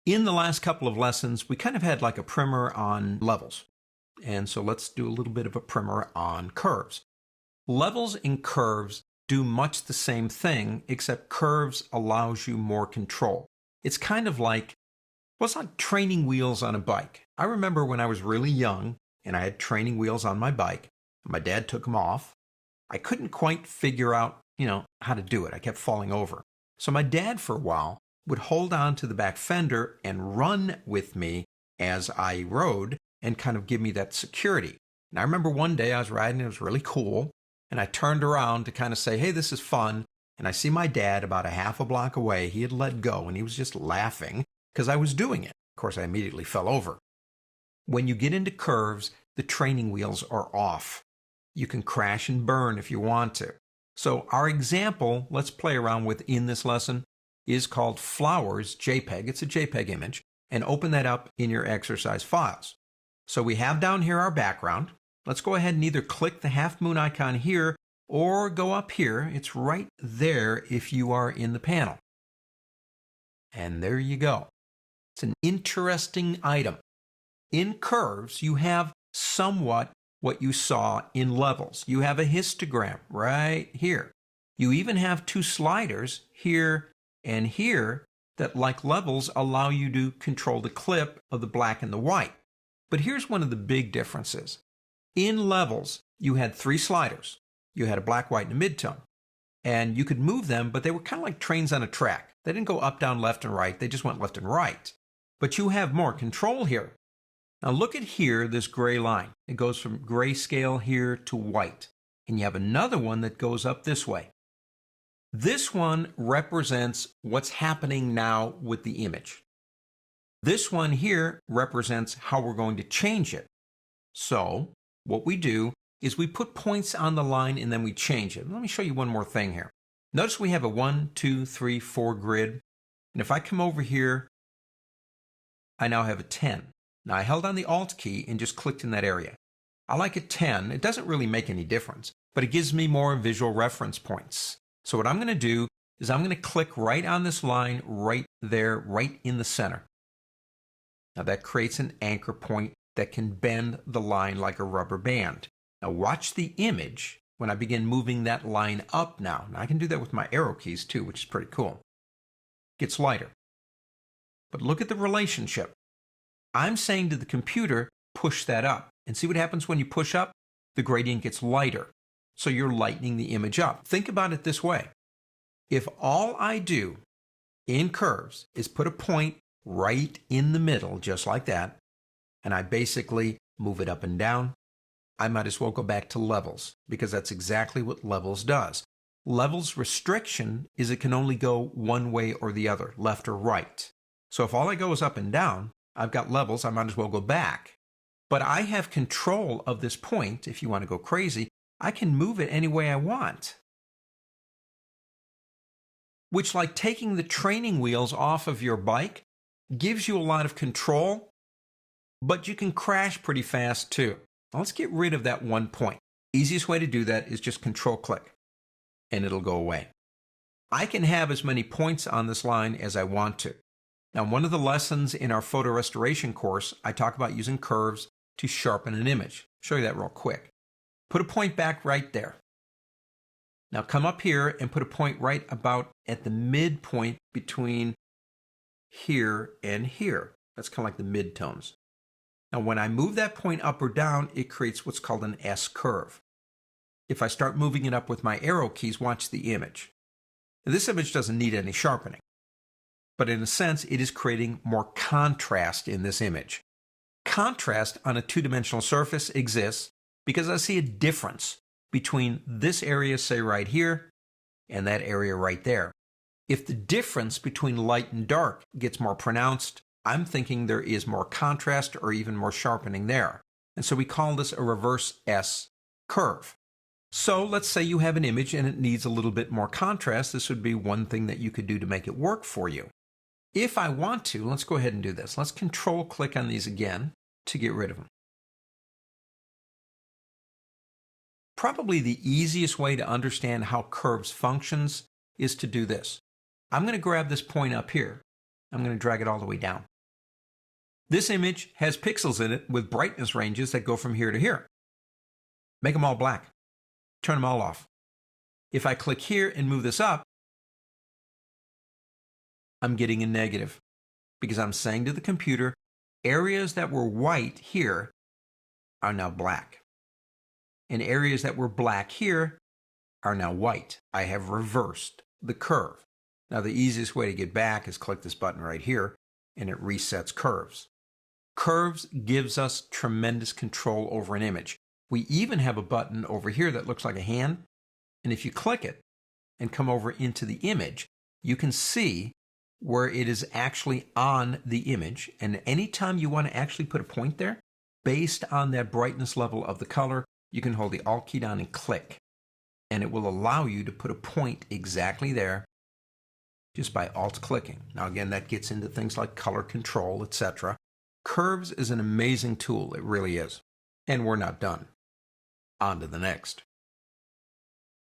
In the last couple of lessons, we kind of had like a primer on levels. And so let's do a little bit of a primer on curves. Levels and curves do much the same thing, except curves allows you more control. It's kind of like, well, it's like training wheels on a bike. I remember when I was really young and I had training wheels on my bike. My dad took them off. I couldn't quite figure out, how to do it. I kept falling over. So my dad, for a while, would hold on to the back fender and run with me as I rode and kind of give me that security. And I remember one day I was riding, it was really cool, and I turned around to kind of say, hey, this is fun. And I see my dad about a half a block away. He had let go, and he was just laughing because I was doing it. Of course, I immediately fell over. When you get into curves, the training wheels are off. You can crash and burn if you want to. So our example, let's play around with in this lesson, is called Flowers JPEG. It's a JPEG image, and open that up in your exercise files. So we have down here our background. Let's go ahead and either click the half moon icon here or go up here. It's right there if you are in the panel. And there you go. It's an interesting item. In curves, you have somewhat what you saw in levels. You have a histogram right here. You even have two sliders here and here that, like levels, allow you to control the clip of the black and the white. But here's one of the big differences. In levels, you had three sliders. You had a black, white, and a midtone. And you could move them, but they were kind of like trains on a track. They didn't go up, down, left, and right. They just went left and right. But you have more control here. Now look at here, this gray line. It goes from grayscale here to white. And you have another one that goes up this way. This one represents what's happening now with the image. This one here represents how we're going to change it. So what we do is we put points on the line and then we change it. Let me show you one more thing here. Notice we have a 1, 2, 3, 4 grid. And if I come over here, I now have a 10. Now I held on the Alt key and just clicked in that area. I like a 10. It doesn't really make any difference, but it gives me more visual reference points. So what I'm going to do is I'm going to click right on this line right there, right in the center. Now that creates an anchor point that can bend the line like a rubber band. Now watch the image when I begin moving that line up now. Now I can do that with my arrow keys too, which is pretty cool. It gets lighter. But look at the relationship. I'm saying to the computer, push that up. And see what happens when you push up? The gradient gets lighter. So you're lightening the image up. Think about it this way. If all I do in curves is put a point right in the middle, just like that, and I basically move it up and down, I might as well go back to levels, because that's exactly what levels does. Levels restriction is it can only go one way or the other, left or right. So if all I go is up and down, I've got levels, I might as well go back. But I have control of this point. If you want to go crazy, I can move it any way I want. Which, like taking the training wheels off of your bike, gives you a lot of control, but you can crash pretty fast too. Now let's get rid of that one point. Easiest way to do that is just Control-click, and it'll go away. I can have as many points on this line as I want to. Now, one of the lessons in our photo restoration course, I talk about using curves to sharpen an image. I'll show you that real quick. Put a point back right there. Now come up here and put a point right about at the midpoint between here and here. That's kind of like the midtones. Now when I move that point up or down, it creates what's called an S-curve. If I start moving it up with my arrow keys, watch the image. Now, this image doesn't need any sharpening. But in a sense, it is creating more contrast in this image. Contrast on a two-dimensional surface exists because I see a difference between this area, say right here, and that area right there. If the difference between light and dark gets more pronounced, I'm thinking there is more contrast or even more sharpening there. And so we call this a reverse S curve. So let's say you have an image and it needs a little bit more contrast. This would be one thing that you could do to make it work for you. If I want to, let's go ahead and do this. Let's Control-click on these again to get rid of them. Probably the easiest way to understand how curves functions is to do this. I'm going to grab this point up here. I'm going to drag it all the way down. This image has pixels in it with brightness ranges that go from here to here. Make them all black. Turn them all off. If I click here and move this up, I'm getting a negative because I'm saying to the computer, areas that were white here are now black. And areas that were black here are now white. I have reversed the curve. Now, the easiest way to get back is click this button right here, and it resets curves. Curves gives us tremendous control over an image. We even have a button over here that looks like a hand, and if you click it and come over into the image, you can see where it is actually on the image, and anytime you want to actually put a point there, based on that brightness level of the color, you can hold the Alt key down and click, and it will allow you to put a point exactly there just by Alt clicking. Now again, that gets into things like color control, etc. Curves is an amazing tool, it really is. And we're not done. On to the next.